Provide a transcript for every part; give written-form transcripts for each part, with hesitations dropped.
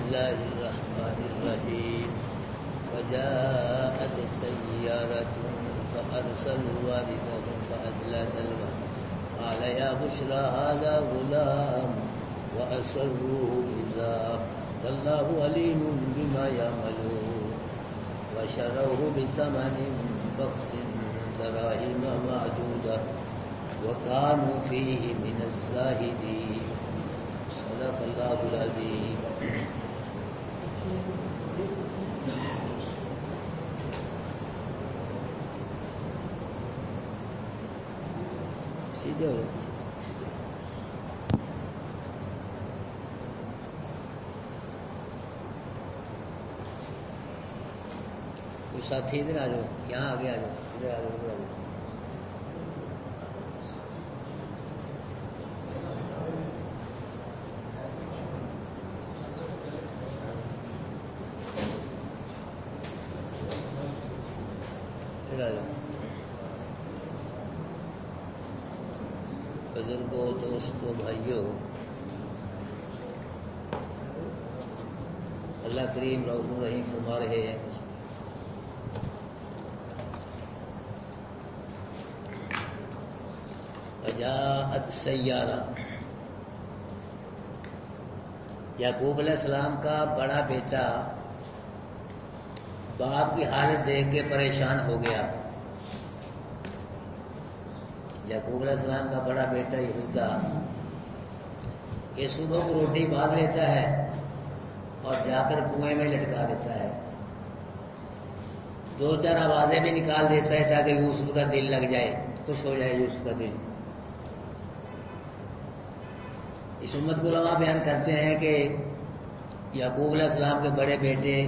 الله الرحمن الرحيم وجاءت سيارة فأرسلوا والدهم فأدلى دلوه قال يا بشرى هذا غلام وأسروه بذاق والله عليم بما يعملون وشروه بثمن بخس دراهم معدودة وكانوا فيه من الزاهدين صدق الله العظيم. سیدھے ہو کوئی ساتھی ادھر آ جاؤ, یہاں آگے آ جاؤ, ادھر آ جاؤ, ادھر آ جاؤ. بزرگوں, دوستوں, بھائیوں, اللہ کریم رؤوف الرحیم فرما رہے ہیں وجاءت سیارہ. یعقوب علیہ السلام کا بڑا بیٹا باپ کی حالت دیکھ کے پریشان ہو گیا. یعقوب علیہ السلام کا بڑا بیٹا یہوذا یہ صبح کو روٹی باندھ لیتا ہے اور جا کر کنویں میں لٹکا دیتا ہے. 2-4 آوازیں بھی نکال دیتا ہے تاکہ یوسف کا دل لگ جائے, خوش ہو جائے یوسف کا دل. اس امت کو علماء بیان کرتے ہیں کہ یعقوب علیہ السلام کے بڑے بیٹے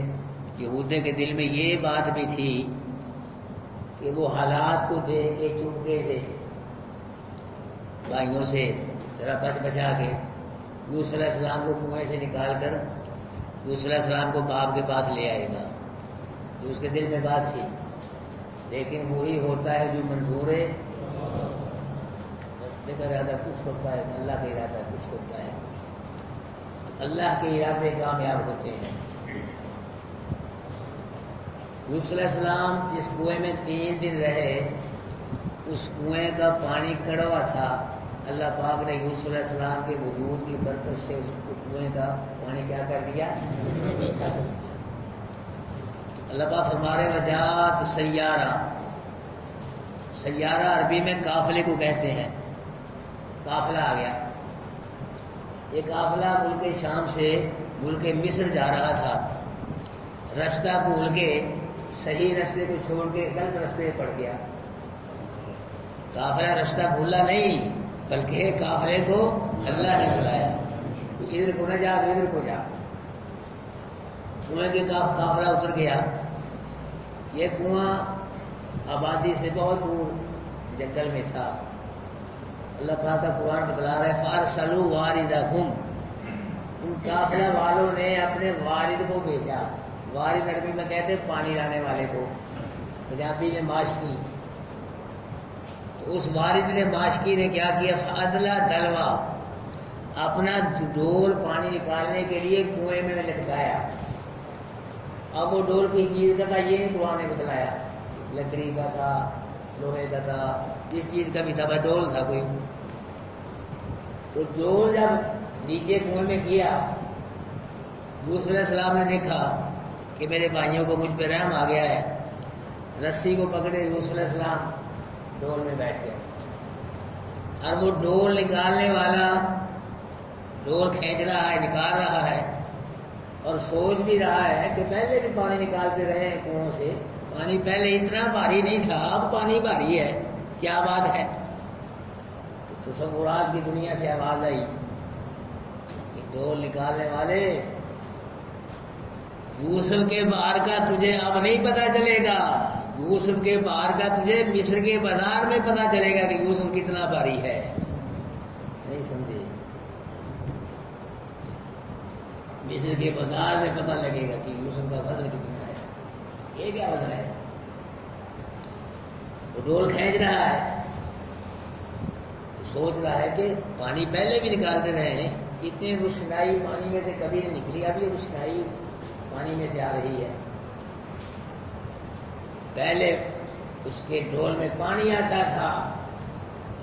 یہودے کے دل میں یہ بات بھی تھی کہ وہ حالات کو دیکھ کے چپ گئے تھے بھائیوں سے ذرا بچا کے یوسف علیہ السلام کو کنویں سے نکال کر یوسف علیہ السلام کو باپ کے پاس لے آئے گا. جو اس کے دل میں بات تھی, لیکن وہی ہوتا ہے جو منظور ہے. کا ارادہ کچھ ہوتا ہے, اللہ کا ارادہ کچھ ہوتا ہے. اللہ کے ارادے کامیاب ہوتے ہیں. یوسف علیہ السلام جس کنویں میں 3 دن رہے اس کنویں کا پانی کڑوا تھا. اللہ پاک نے یوسف علیہ السلام کے وجود کی برکت سے اس کنویں کا پانی کیا کر دیا, میٹھا کر دیا. اللہ پاک ہمارے وجات سیارہ. سیارہ عربی میں قافلے کو کہتے ہیں. قافلہ آ گیا. یہ قافلہ ملک شام سے ملک مصر جا رہا تھا. رستہ بھول کے صحیح رستے کو چھوڑ کے غلط رستے پڑ گیا. قافلہ رستہ بھولا نہیں بلکہ قافلے کو اللہ نے بلایا, ادھر کو نہ جا ادھر کو جا. کنویں کے قافلہ اتر گیا. یہ کنواں آبادی سے بہت دور جنگل میں تھا. اللہ پاک کا قرآن بتلا رہا ہے فارسلوا واردہم. ان قافلہ والوں نے اپنے وارد کو بھیجا. وارد عربی میں کہتے پانی لانے والے کو, پنجابی میں ماشکی. تو اس وارد نے ماشکی نے کیا کیا, فادلا دلوا, اپنا ڈول پانی نکالنے کے لیے کنویں میں لٹکایا. اب وہ ڈول کی چیز کا تھا یہ نہیں قرآن نے بتلایا, لکڑی کا تھا, لوہے کا تھا, جس چیز کا بھی تھا, بھائی ڈول تھا کوئی. تو ڈول جب نیچے کنویں میں کیا, یوسف علیہ السلام نے دیکھا کہ میرے بھائیوں کو مجھ پہ رحم آ گیا ہے. رسی کو پکڑے یوسف علیہ السلام ڈول میں بیٹھ گئے. اور وہ ڈول نکالنے والا ڈول کھینچ رہا ہے, نکال رہا ہے, اور سوچ بھی رہا ہے کہ پہلے بھی پانی نکالتے رہے ہیں کنووں سے, پانی پہلے اتنا بھاری نہیں تھا, اب پانی بھاری ہے, کیا بات ہے. تصورات کی دنیا سے آواز آئی کہ ڈول نکالنے والے, یوسف کے بار کا تجھے اب نہیں پتا چلے گا. یوسف کے بار کا تجھے مصر کے بازار میں پتا چلے گا کہ یوسف کتنا بھاری ہے. نہیں سمجھے, مصر کے بازار میں پتا لگے گا کہ یوسف کا وزن کتنا ہے. یہ کیا وزن ہے؟ وہ ڈول کھینچ رہا ہے, سوچ رہا ہے کہ پانی پہلے بھی نکالتے رہے ہیں, اتنی روشنائی پانی میں سے کبھی نہیں نکلی، ابھی روشنائی پانی میں سے آ رہی ہے۔ پہلے اس کے ڈول میں پانی آتا تھا،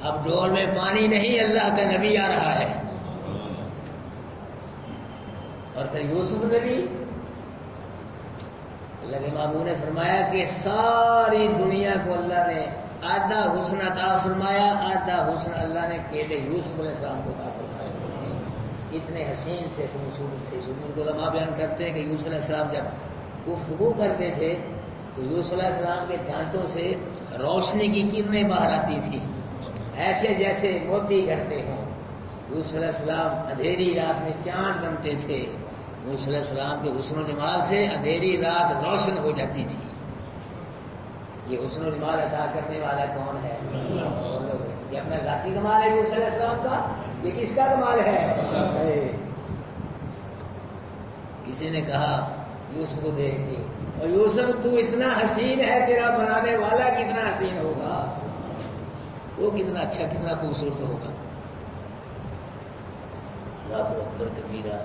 اب ڈول میں پانی نہیں، اللہ کا نبی آ رہا ہے۔ اور پھر یوسف نبی، اللہ کے محبوب نے فرمایا کہ ساری دنیا کو اللہ نے آدھا حسن عطا فرمایا، آدھا حسن اللہ نے اکیلے یوسف علیہ السلام کو عطا فرمایا۔ اتنے حسین تھے، خوبصورت تھے۔ علماء بیان کرتے ہیں کہ یوسف علیہ السلام جب گفتگو کرتے تھے تو یوسف علیہ السلام کے دانتوں سے روشنی کی کرنیں باہر آتی تھی، ایسے جیسے موتی جھڑتے ہوں۔ یوسف علیہ السلام اندھیری رات میں چاند بنتے تھے، یوسف علیہ السلام کے حسن و جمال سے اندھیری رات روشن ہو جاتی تھی۔ یہ حسن و جمال عطا کرنے والا کون ہے؟ یہ اپنا ذاتی کمال ہے یوسف علیہ السلام کا، یہ کس کا کمال ہے؟ کسی نے کہا یوسف کو دیکھ کے، اور یوسف تو اتنا حسین ہے، تیرا بنانے والا کتنا حسین ہوگا، وہ کتنا اچھا کتنا خوبصورت ہوگا۔ اللہ اکبر کبیرہ۔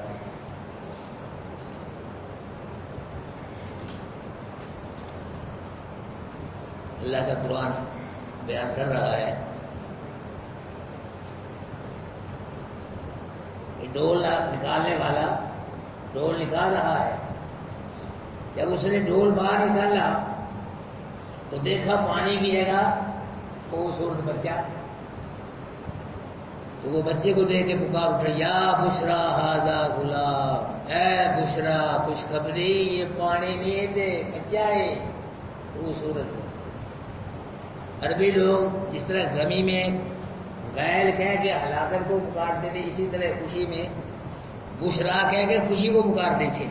اللہ کا قرآن بیان کر رہا ہے کہ ڈول نکالنے والا ڈول نکال رہا ہے۔ جب اس نے ڈول باہر نکالا تو دیکھا پانی کی جگہ خوبصورت بچہ، تو وہ بچے کو دیکھ کے پکار اٹھا، یا بشرا ھذا غلام، اے بشرا خوشخبری، یہ پانی نہیں دے بچہ ہے، خوبصورت ہے۔ عربی لوگ جس طرح غمی میں غیل کہہ کے ہلاکت کو پکارتے تھے، اسی طرح خوشی میں بشرا کہہ کے خوشی کو پکارتے تھے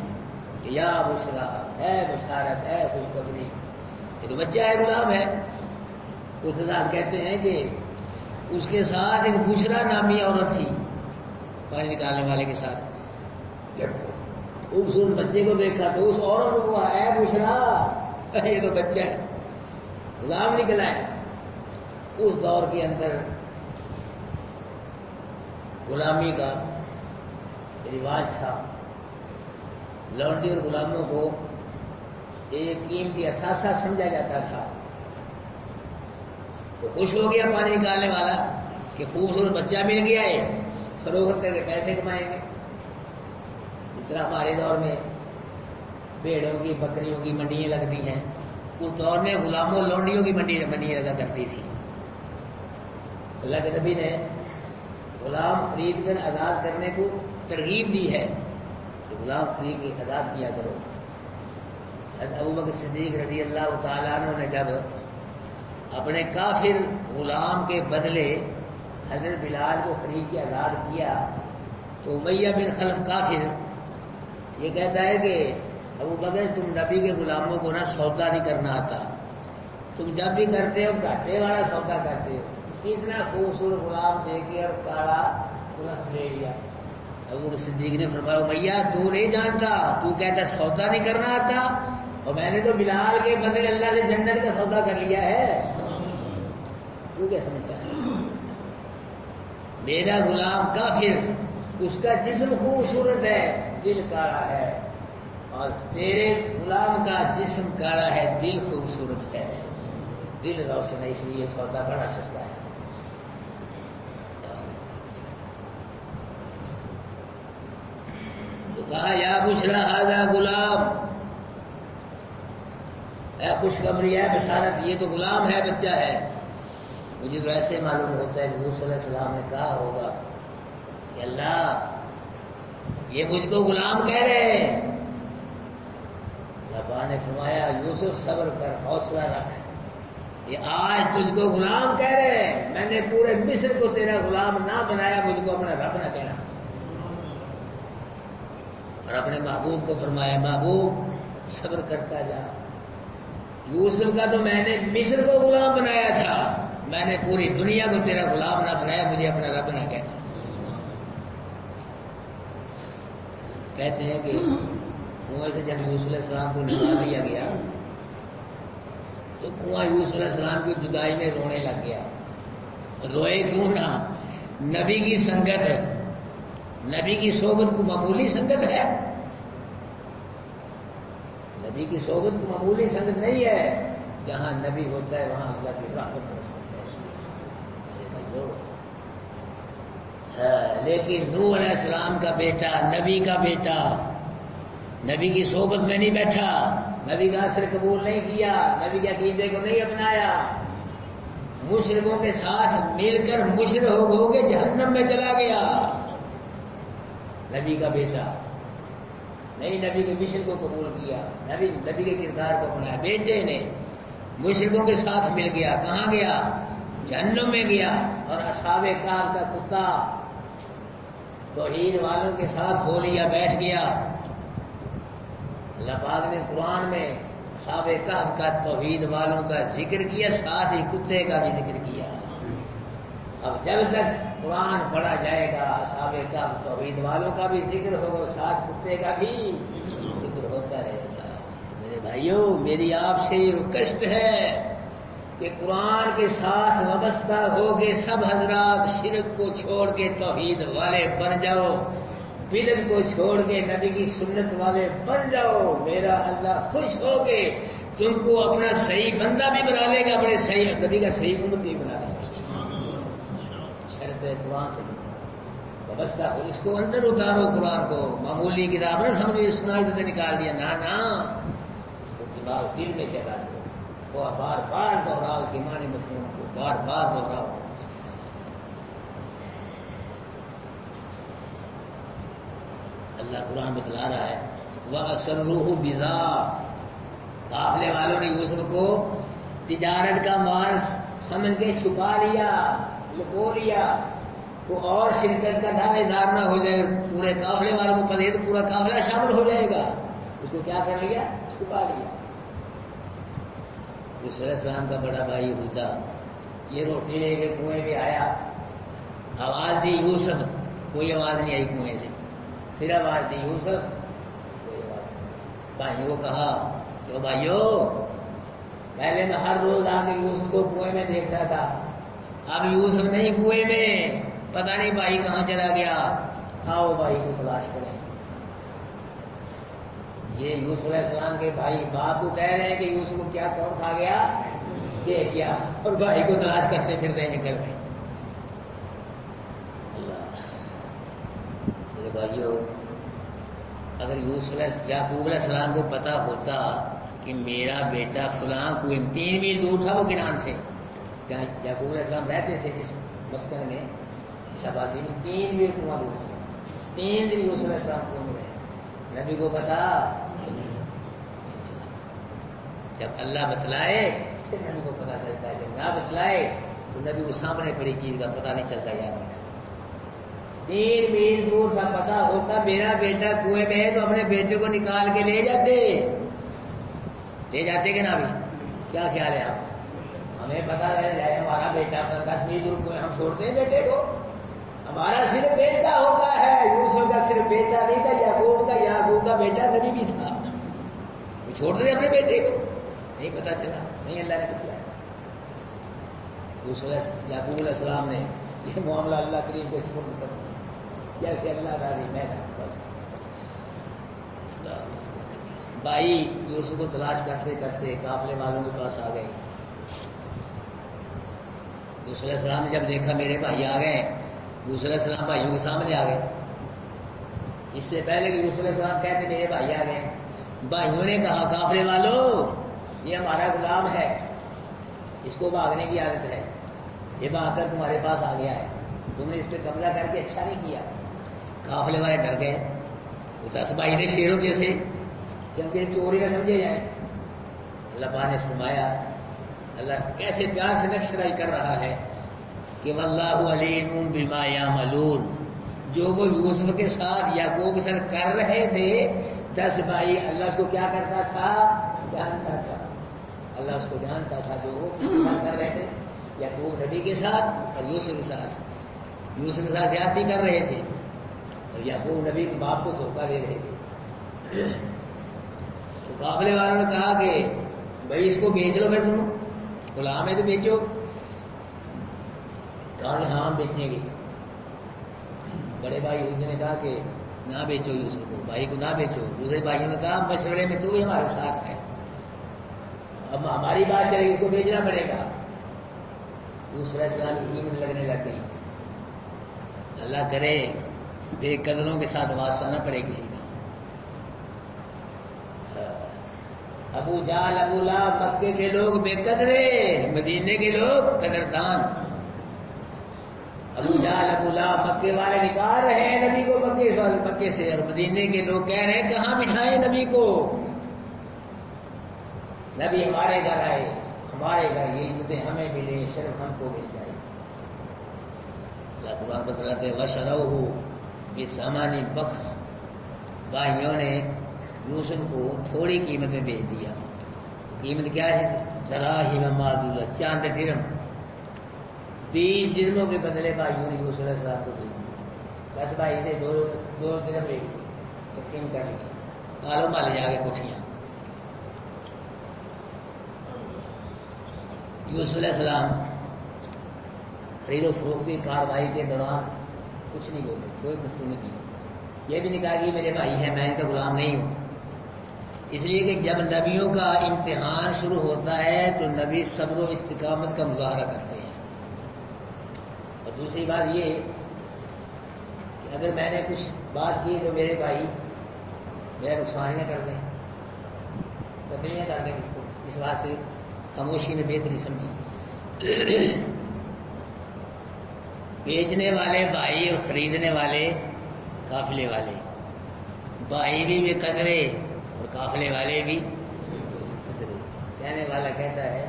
کہ یا بشرا، ہے بشارت، ہے خوشخبری، یہ تو بچہ ہے، غلام ہے۔ استاد کہتے ہیں کہ اس کے ساتھ ایک بشرا نامی عورت تھی پانی نکالنے والے کے ساتھ۔ جب خوبصورت بچے کو دیکھا تو اس عورت کو ہے بشرا، یہ تو بچہ ہے، غلام نکلا ہے۔ اس دور کے اندر غلامی کا رواج تھا، لونڈی اور غلاموں کو ایک قیمتی اثاثہ سمجھا جاتا تھا۔ تو خوش ہو گیا پانی نکالنے والا کہ خوبصورت بچہ مل گیا ہے، فروخت کر کے پیسے کمائیں گے۔ اس طرح ہمارے دور میں بھیڑوں کی بکریوں کی منڈیاں لگتی ہیں، اس دور میں غلاموں لونڈیوں کی منڈی لگا کرتی تھی۔ اللہ کے نبی نے غلام خرید کر آزاد کرنے کو ترغیب دی ہے کہ غلام خرید کے آزاد کیا کرو۔ حضرت ابوبکر صدیق رضی اللہ تعالیٰ عنہ نے جب اپنے کافر غلام کے بدلے حضرت بلال کو خرید کے آزاد کیا تو امیہ بن خلف کافر یہ کہتا ہے کہ ابوبکر تم نبی کے غلاموں کو نہ سودا نہیں کرنا آتا، تم جب بھی کرتے ہو گھاٹے والا سودا کرتے ہو۔ اتنا خوبصورت غلام دے کے اور کالا غلام لے لیا۔ ابوبکر صدیق نے فرمایا امیہ تو نہیں جانتا، تو کہتا سودا نہیں کرنا آتا، اور میں نے تو بلال کے بدلے اللہ سے جنت کا سودا کر لیا ہے، تو کیا سمجھتا ہے؟ میرا غلام کافر، اس کا جسم خوبصورت ہے، دل کالا ہے، اور تیرے غلام کا جسم کالا ہے، دل خوبصورت ہے، دل روشن ہے، اس لیے سودا بڑا سستا ہے۔ تو کہا یا بشرا ھذا غلام، اے خوشخبری ہے بشارت، یہ تو غلام ہے، بچہ ہے۔ مجھے تو ایسے معلوم ہوتا ہے کہ یوسف علیہ السلام نے کہا ہوگا کہ اللہ یہ مجھ کو غلام کہہ رہے ہیں۔ اللہ پاک نے فرمایا یوسف صبر کر، حوصلہ رکھ، یہ آج تجھ کو غلام کہہ رہے ہیں، میں نے پورے مصر کو تیرا غلام نہ بنایا، مجھ کو اپنا رب نہ کہنا۔ اور اپنے محبوب کو فرمایا محبوب صبر کرتا جا، یوسف کا تو میں نے مصر کو غلام بنایا تھا، میں نے پوری دنیا کو تیرا غلام نہ بنایا، مجھے اپنا رب نہ کہنا۔ کہتے ہیں کہ کنویں سے جب یوسف علیہ السلام کو نکال لیا گیا تو کنواں یوسف علیہ السلام کی جدائی میں رونے لگ گیا۔ روئے کیوں نہ؟ نبی کی سنگت ہے، نبی کی صحبت کو معمولی سنگت ہے؟ نبی کی صحبت کو معمولی سنگت نہیں ہے. جہاں نبی ہوتا ہے وہاں اللہ کی رحمت برستی ہے. لیکن نوح علیہ السلام کا بیٹا، نبی کا بیٹا، نبی کی صحبت میں نہیں بیٹھا، نبی کا اثر قبول نہیں کیا، نبی کے عقیدے کو نہیں اپنایا، مشرکوں کے ساتھ مل کر مشرک ہو کے جہنم میں چلا گیا. نبی کا بیٹا نہیں نبی کے مشن کو قبول کیا، نبی کے کردار کو اپنایا. بیٹے نے مشرکوں کے ساتھ مل گیا، کہاں گیا؟ جہنم میں گیا. اور اصحاب کہف کا کتا توحید والوں کے ساتھ ہو لیا، بیٹھ گیا. اللہ پاک نے قرآن میں اصحاب کہف کا توحید والوں کا ذکر کیا، ساتھ ہی کتے کا بھی ذکر کیا. اب جب تک قرآن پڑھا جائے گا اصحاب کہف توحید والوں کا بھی ذکر ہوگا، ساتھ کتے کا بھی ذکر ہوتا رہے گا. میرے بھائیوں، میری آپ سے یہ ریکویسٹ ہے کہ قرآن کے ساتھ وابستہ ہو کے سب حضرات شرک کو چھوڑ کے توحید والے بن جاؤ، بدعت کو چھوڑ کے نبی کی سنت والے بن جاؤ. میرا اللہ خوش ہو کے تم کو اپنا صحیح بندہ بھی بنا لے گا، اپنے صحیح نبی کا صحیح امت بھی بنا لے گا. شرط قرآن سے وابستہ ہو، اس کو اندر اتارو. قرآن کو معمولی کتاب نہ سمجھو، سنائی تو نکال دیا، نہ اس کو دماغ دل میں چلا دو. وہ بار بار دہراؤ، اس کی معنی مفہوم کو بار بار دہراؤ. اللہ قرآن بتلا رہا ہے وَأَسَرُّوهُ بِذَا. قافلے والوں نے یوسف کو تجارت کا مال سمجھ کے چھپا لیا، لکو لیا. وہ اور شرکت کا دعوے دار نہ ہو جائے. پورے قافلے والوں کو پتہ ہے تو پورا قافلہ شامل ہو جائے گا. اس کو کیا کر لیا؟ چھپا لیا. یوسف علیہ السلام کا بڑا بھائی ہوتا یہ روٹی لے کے کنویں پہ آیا، آواز دی یوسف، کوئی آواز نہیں آئی کنویں سے. پھر آواز دی یوسف، کوئی آواز نہیں. بھائیوں کو کہا کہ بھائیو، پہلے میں ہر روز آ کے یوسف کو کنویں میں دیکھتا تھا، اب یوسف نہیں کنویں میں، پتہ نہیں بھائی کہاں چلا گیا، آؤ بھائی کو تلاش کریں. یہ یوسف علیہ السلام کے بھائی باپ کو کہہ رہے ہیں کہ یوسف کو کیا کون کھا گیا، یہ کیا، اور بھائی کو تلاش کرتے پھر رہے نکل گئے. اللہ میرے بھائیو، اگر یعقوب علیہ السلام کو پتا ہوتا کہ میرا بیٹا فلاں کوئی 3 میل دور تھا، وہ کنان تھے جہاں یعقوب علیہ السلام رہتے تھے، جس مسکن میں، اس آبادی میں 3 میل کنواں دور تھا. 3 دن یوسف علیہ السلام کنویں میں رہے. نبی کو پتا، جب اللہ بتلائے پھر نبی کو پتا چلتا ہے، جب نہ بتلائے تو نبی کو سامنے پڑی چیز کا پتا نہیں چلتا. یاد رکھنا، 3 میل دور تھا. پتا ہوتا میرا بیٹا کنویں میں ہے تو اپنے بیٹے کو نکال کے لے جاتے کہ نہ بھی. کیا خیال ہے آپ؟ ہمیں پتا رہ جائے ہمارا بیٹا 10 میل دور کنویں، ہم چھوڑتے ہیں بیٹے کو؟ ہمارا صرف بیٹا ہوتا ہے. یوسف کا صرف بیٹا نہیں تھا، یعقوب کا بیٹا نبی بھی تھا. وہ چھوڑتے تھے اپنے بیٹے کو؟ نہیں پتا چلا، نہیں اللہ نے بتلایا. یعقوب علیہ السلام نے یہ معاملہ اللہ کریم کے سپرد کر دیا، جیسے اللہ راضی میں بس. بھائی یوسف کو تلاش کرتے کرتے قافلے والوں کے پاس آ گئے. یوسف علیہ السلام نے جب دیکھا میرے بھائی آ گئے، یوسف علیہ السلام بھائیوں کے سامنے آ گئے. اس سے پہلے کہ یوسف علیہ السلام کہتے میرے بھائی آ گئے، بھائیوں نے کہا قافلے والو، یہ ہمارا غلام ہے، اس کو بھاگنے کی عادت ہے، یہ بھاگ کر تمہارے پاس آ گیا ہے، تم نے اس پہ قبضہ کر کے اچھا نہیں کیا. قافلے والے ڈر گئے. وہ 10 بھائی نے شیروں جیسے، کیونکہ چوری نہ سمجھے جائیں. اللہ پاک نے فرمایا، اللہ کیسے پیار سے نقشرائی کر رہا ہے کہ واللہ علیم بما یعملون. جو وہ یوسف کے ساتھ یعقوب کے ساتھ کر رہے تھے 10 بھائی، اللہ اس کو کیا کرتا تھا؟ جانتا تھا. اللہ اس کو جانتا تھا جو وہ کر رہے تھے یعقوب نبی کے ساتھ اور یوسف کے ساتھ. یوسف کے ساتھ زیادتی کر رہے تھے اور یعقوب نبی کے باپ کو دھوکہ دے رہے تھے. تو قافلے والوں نے کہا کہ بھائی اس کو بیچ لو، پھر تم غلام ہے تو بیچو. کہا کہ ہاں بیچیں گے. بڑے بھائی یہودی نے کہا کہ نہ بیچو یوسف کو، بھائی کو نہ بیچو. دوسرے بھائیوں نے کہا مشورے میں تو بھی ہمارے ساتھ ہے، اب ہماری بات چلے گی، اس کو بیچنا پڑے گا. یوسف علیہ السلام کی قیمت لگنے لگ گئی. اللہ کرے بے قدروں کے ساتھ واسطہ نہ پڑے کسی کا. ابو جہل ابو لہب مکے کے لوگ بے قدرے، مدینے کے لوگ قدردان. ابو جہل ابو لہب مکے والے نکال رہے ہیں نبی کو مکے سے، اور مدینے کے لوگ کہہ رہے ہیں کہاں بٹھائیں نبی کو. نبی ہمارے گھر آئے، ہمارے گھر یہ عزتیں ہمیں ملے، شرف ہم کو مل جائے. اللہ قرآن بتلاتے وشروہ بثمن بخس، بھائیوں نے یوسف کو تھوڑی قیمت میں بیچ دیا. قیمت کیا ہے؟ دراہم معدودہ، چاند درہم. 20 درہموں کے بدلے بھائیوں نے یوسف علیہ السلام کو بیچ دیا. بس بھائی سے دو درہم لے تقسیم کر لی، آلو مالے جا کے کوٹھیاں. یوسف علیہ السلام خرید و فروخت کی کارروائی کے دوران کچھ نہیں بولے، کوئی گفتگو نہیں کی. یہ بھی نہیں کہا کہ میرے بھائی ہیں، میں ان کا غلام نہیں ہوں. اس لیے کہ جب نبیوں کا امتحان شروع ہوتا ہے تو نبی صبر و استقامت کا مظاہرہ کرتے ہیں. اور دوسری بات یہ کہ اگر میں نے کچھ بات کی تو میرے بھائی میرا نقصان ہی نہ کر دیں، قتل نہ کر دیں. اس بات سے خاموشی نے بہتری سمجھی. بیچنے والے بھائی اور خریدنے والے قافلے والے، بھائی بھی بے قدرے اور قافلے والے بھی قدرے. کہنے والا کہتا ہے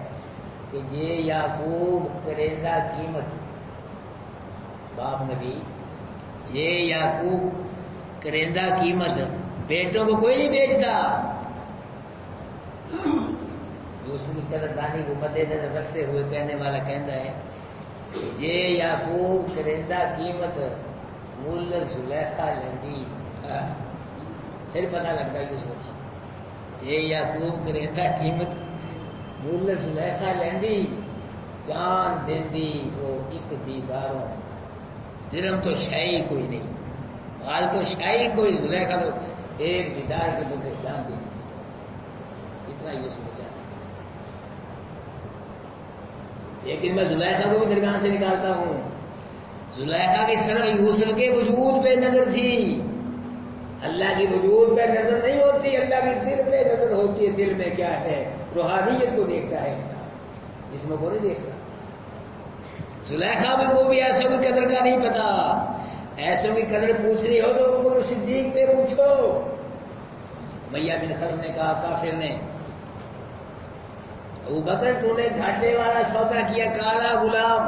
کہ یہ یعقوب کریندہ قیمت، باپ نبی یہ یعقوب کریندہ قیمت، بیٹوں کو کوئی نہیں بیچتا. یوسف کی قدردانی کو مد نظر رکھتے ہوئے کہنے والا کہتا ہے یہ یعقوب کریندہ قیمت مول زلیخا لینڈی. پھر پتہ لگتا ہے یوسف کو یہ یعقوب کریندہ قیمت مول زلیخا لینڈی، جان دیندی وہ ایک دیداروں. درم تو شاہی کوئی نہیں، مال تو شاہی کوئی، زلیخا تو ایک دیدار کے بدلے جان دی. اتنا یوسف کو جان. لیکن میں زلیخا کو بھی درمیان سے نکالتا ہوں. زلیخا کی صرف یوسف کے وجود پہ نظر تھی، اللہ کی وجود پہ نظر نہیں ہوتی، اللہ کی دل پہ نظر ہوتی ہے. دل میں کیا ہے؟ روحانیت کو دیکھتا ہے، جسم کو نہیں دیکھتا. زلیخا بھی کو بھی ایسوں کی قدر کا نہیں پتا. ایسوں کی قدر پوچھنی ہو تو ابو بکر صدیق سے پوچھو. میاں بن خلف نے کہا کافر نے، ابو بکر تو نے گھاٹے والا سودا کیا، کالا غلام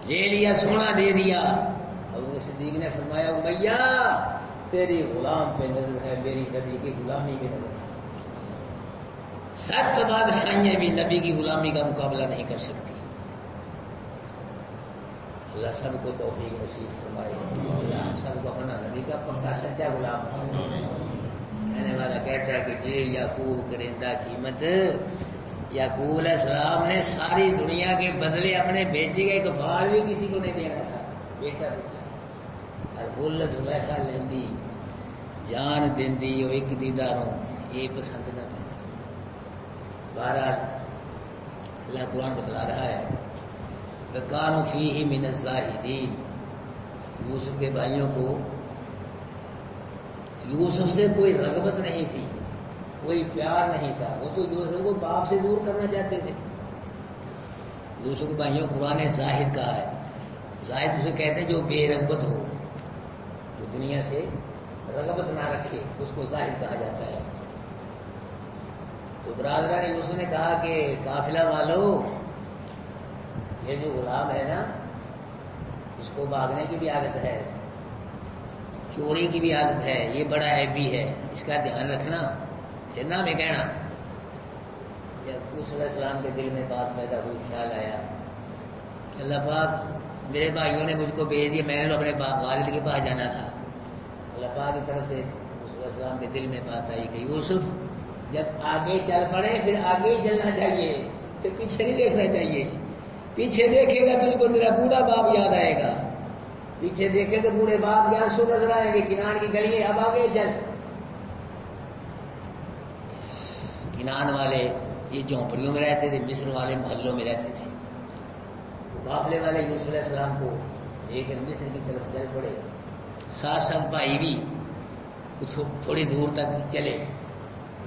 لے لیا، سونا دے دیا. ابو بکر صدیق نے فرمایا امیہ تیری غلام پہ نظر ہے، میری نبی کی غلامی پہ نظر ہے. 7 بادشاہیاں بھی نبی کی غلامی کا مقابلہ نہیں کر سکتی. اللہ سب کو توفیق نصیب فرمائے. اللہ ہم سب کو اپنا نبی کا پکا سچا غلام. کہنے والا کہتا ہے کہ یہ یعقوب کریندہ قیمت، یعقوب علیہ السلام نے ساری دنیا کے بدلے اپنے بیٹے کا ایک بال بھی کسی کو نہیں دینا تھا. بیٹا بیٹا زلیخا لیندی، جان دیندی وہ ایک دیداروں، یہ پسند نہ پہ. بہرحال اللہ قرآن بتلا رہا ہے وَكَانُوا فِيهِ مِنَ الزَّاهِدِينَ. یوسف کے بھائیوں کو یوسف سے کوئی رغبت نہیں تھی، کوئی پیار نہیں تھا. وہ تو یوسف کو باپ سے دور کرنا چاہتے تھے. یوسف کے بھائیوں قرآن نے زاہد کہا ہے. زاہد اسے کہتے ہیں جو بے رغبت ہو، جو دنیا سے رغبت نہ رکھے، اس کو زاہد کہا جاتا ہے. تو برادران یوسف نے کہا کہ قافلہ والو، یہ جو غلام ہے نا اس کو بھاگنے کی بھی عادت ہے، چوری کی بھی عادت ہے، یہ بڑا عیبی ہے، اس کا دھیان رکھنا. پھر نہ میں کہنا. یعقوب علیہ السلام کے دل میں بات پیدا ہوئی، خیال آیا کہ اللہ پاک میرے بھائیوں نے مجھ کو بھیج دیا، میں نے تو اپنے والد کے پاس جانا تھا. اللہ پاک کی طرف سے یوسف علیہ السلام کے دل میں بات آئی کہ یوسف جب آگے چل پڑے پھر آگے ہی چلنا چاہیے، پھر پیچھے نہیں دیکھنا چاہیے. پیچھے دیکھے گا تجھ کو تیرا بوڑھا باپ یاد آئے گا. پیچھے دیکھے تو بوڑھے باپ کے آنسو نظر آئیں گے، کنان کی گلی اب آگے چل۔ کنان والے یہ جھونپڑیوں میں رہتے تھے، مصر والے محلوں میں رہتے تھے۔ قافلے والے یوسف علیہ السلام کو ایک مصر کی طرف چل پڑے، ساتھ ساتھ بھائی بھی کچھ تھوڑی دور تک چلے،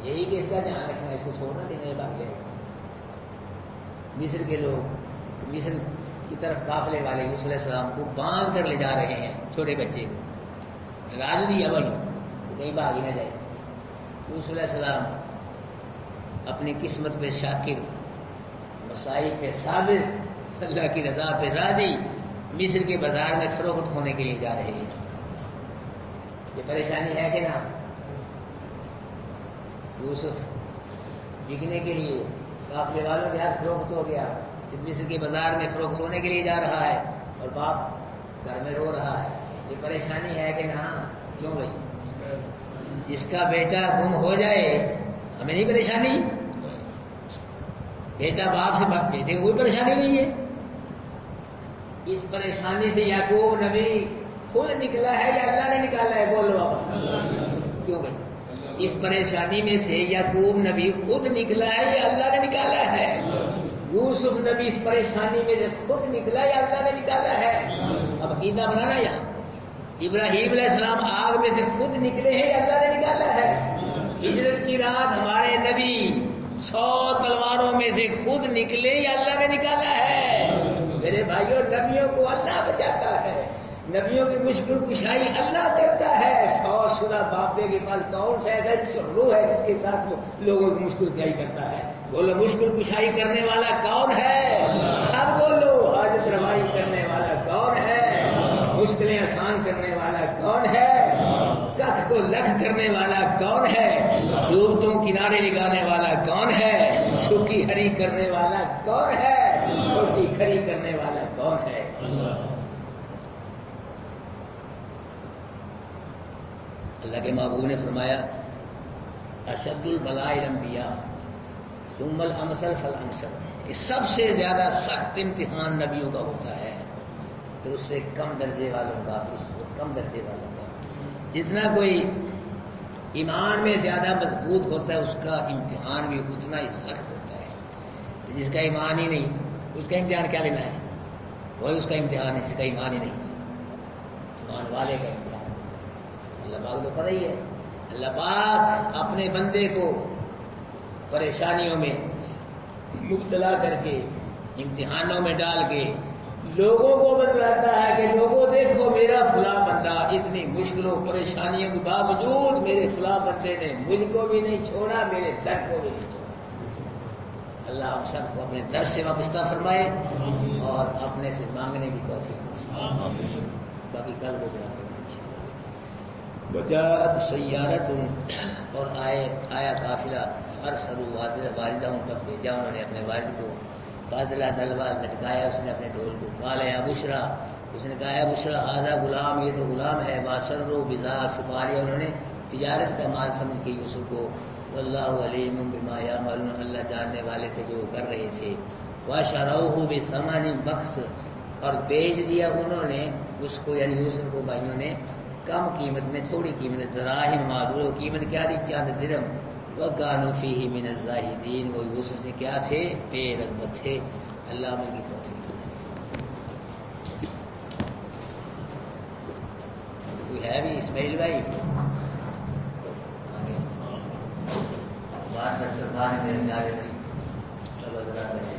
یہی کہ اس کا دھیان رکھنا، اس کو چھوڑنا دینا بات ہے۔ مصر کے لوگ مصر کی طرف قافلے والے یوسف علیہ السلام کو باندھ کر لے جا رہے ہیں، چھوٹے بچے کو راج دیا بھائی کہیں بھاگ ہی نہ جائے۔ یوسف علیہ السلام اپنی قسمت پہ شاکر، مسائل پہ صابر، اللہ کی رضا پہ راضی، مصر کے بازار میں فروخت ہونے کے لیے جا رہے ہیں۔ یہ پریشانی ہے کہ نہ؟ یوسف بکنے کے لیے قافلے والوں کے ہاتھ فروخت ہو گیا، مصر کے بازار میں فروخت ہونے کے لیے جا رہا ہے، اور باپ گھر میں رو رہا ہے۔ یہ پریشانی ہے کہ نہ؟ کیوں بھائی؟ جس کا بیٹا گم ہو جائے ہمیں نہیں پریشانی؟ بیٹا باپ سے بیٹے کو کوئی پریشانی نہیں ہے؟ اس پریشانی سے یعقوب نبی خود نکلا ہے یا اللہ نے نکالا ہے؟ بولو آپ کیوں بھائی؟ اس پریشانی میں سے یعقوب نبی خود نکلا ہے یا اللہ نے نکالا ہے؟ یوسف نبی اس پریشانی میں سے خود نکلا یا اللہ نے نکالا ہے؟ اب عقیدہ بنانا یہاں۔ ابراہیم علیہ السلام آگ میں سے خود نکلے ہیں یا اللہ نے نکالا ہے؟ ہجرت کی رات ہمارے نبی 100 تلواروں میں سے خود نکلے یا اللہ نے نکالا ہے؟ میرے بھائیوں، نبیوں کو اللہ بچاتا ہے، نبیوں کی مشکل کشائی اللہ کرتا ہے۔ فوج شدہ باپے کے پاس کون سا ایسا روح ہے جس کے ساتھ وہ لوگوں کی مشکل کشائی کرتا ہے؟ بولو مشکل کشائی کرنے والا کون ہے؟ سب بولو۔ حاجت روائی کرنے والا کون ہے؟ مشکلیں آسان کرنے والا کون ہے؟ کخ کو لکھ کرنے والا کون ہے؟ ڈوبتوں کنارے لگانے والا کون ہے؟ سوکھی ہری کرنے والا کون ہے؟ چھوٹی کھری کرنے والا کون ہے؟ اللہ کے محبوب نے فرمایا اشد البلاء الانبیاء ثم الامثل فالامثل، کہ سب سے زیادہ سخت امتحان نبیوں کا ہوتا ہے، پھر اس سے کم درجے والوں کا، پھر اس سے کم درجے والوں کا۔ جتنا کوئی ایمان میں زیادہ مضبوط ہوتا ہے اس کا امتحان بھی اتنا ہی سخت ہوتا ہے۔ جس کا ایمان ہی نہیں اس کا امتحان کیا لینا ہے؟ کوئی اس کا امتحان ہے جس کا ایمان ہی نہیں، ایمان والے کا امتحان۔ اللہ پاک تو پتہ ہی ہے، اللہ پاک اپنے بندے کو پریشانیوں میں مبتلا کر کے، امتحانوں میں ڈال کے لوگوں کو بتلاتا ہے کہ لوگوں دیکھو میرا فلاں بندہ اتنی مشکلوں پریشانیوں کے باوجود میرے فلاں بندے نے مجھ کو بھی نہیں چھوڑا، میرے در کو بھی نہیں چھوڑا۔ اللہ ہم سب کو اپنے در سے وابستہ فرمائے اور اپنے سے مانگنے کی توفیق دے۔ باقی کل کو بیان کریں۔ وجاءت سیارۃ، اور آیا قافلہ، فارسلوا والدہم، پس بھیجا انہوں نے اپنے والد کو، فاضلہ دلوا، لٹکایا اس نے اپنے ڈھول کو، قال یا بشرا، اس نے کہا یا بشرا ھذا غلام، یہ تو غلام ہے، واسروا بذا، چھپا لیا انہوں نے تجارت کا مال سمجھ کے یوسف کو، واللہ علیم بما یعملون، اللہ جاننے والے تھے جو کر رہے تھے، واشروہ بثمن بخس، اور بیچ دیا انہوں نے اس کو، یعنی یوسف کو بھائیوں نے کم قیمت میں، تھوڑی قیمت، دراہم معدودہ، قیمت کیا تھی؟ چند درہم، وَكَانُوا فِيهِ مِنَ الزَّاهِدِينَ، وہ یوسف سے کیا تھے؟ بے رغبت تھے۔ اللہ عمل کی توفیق دے۔ کوئی ہے بھی اسماعیل بھائی؟ بات دسترخوان میں نارے نہیں، سب حضرات ہیں۔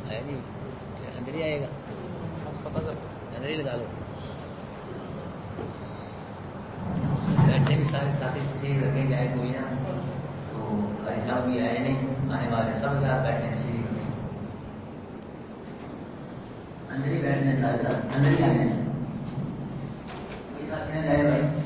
ہے نہیں اندر ہی آئے گا، اندر ہی لگا لو۔ بیٹھے بھی سارے ساتھی تشریف رکھیں، جائے کوئی نا تو قاری صاحب بھی آئے نہیں، آنے والے سب یار بیٹھے تشریف رکھیں، اندر ہی بیٹھنے سارے ساتھ اندر ہی آئے ہیں۔ کوئی ساتھی نہ جائے بھائی۔